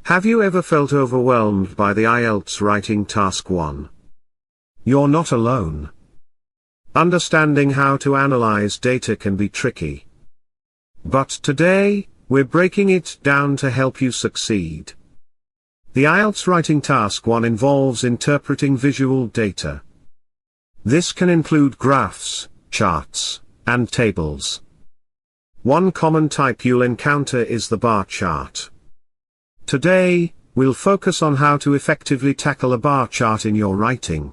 Have you ever felt overwhelmed by the Ielts writing task 1? You're not alone. Understanding how to analyze data can be tricky. But today, we're breaking it down to help you succeed. The Ielts writing task 1 involves interpreting visual data. This can include graphs, charts, and tables. One common type you'll encounter is the bar chart. Today, we'll focus on how to effectively tackle a bar chart in your writing.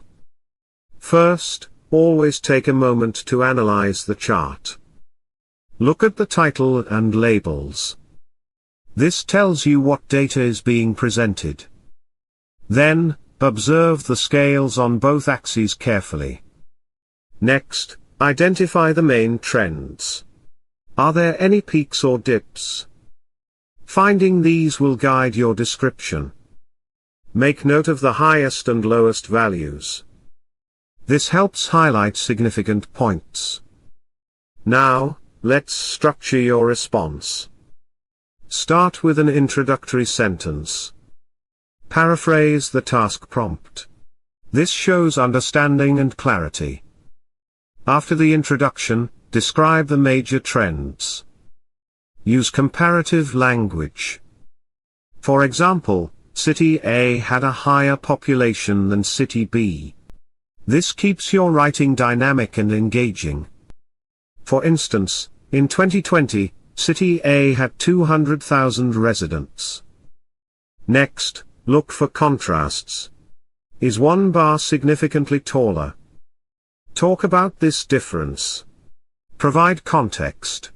First, always take a moment to analyze the chart. Look at the title and labels. This tells you what data is being presented. Then, observe the scales on both axes carefully. Next, identify the main trends. Are there any peaks or dips? Finding these will guide your description. Make note of the highest and lowest values. This helps highlight significant points. Now, let's structure your response. Start with an introductory sentence. Paraphrase the task prompt. This shows understanding and clarity. After the introduction, describe the major trends. Use comparative language. For example, City A had a higher population than City B. This keeps your writing dynamic and engaging. For instance, in 2020, City A had 200,000 residents. Next, look for contrasts. Is one bar significantly taller? Talk about this difference. Provide context.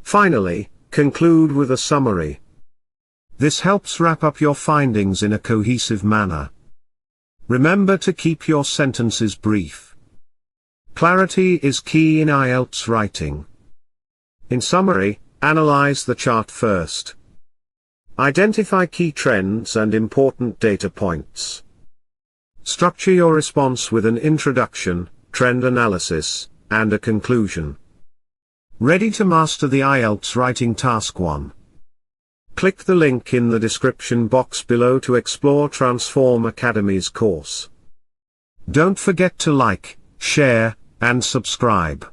Finally, conclude with a summary. This helps wrap up your findings in a cohesive manner. Remember to keep your sentences brief. Clarity is key in Ielts writing. In summary, analyze the chart first. Identify key trends and important data points. Structure your response with an introduction, trend analysis, and a conclusion. Ready to master the Ielts writing task 1? Click the link in the description box below to explore Transform Academy's course. Don't forget to like, share, and subscribe.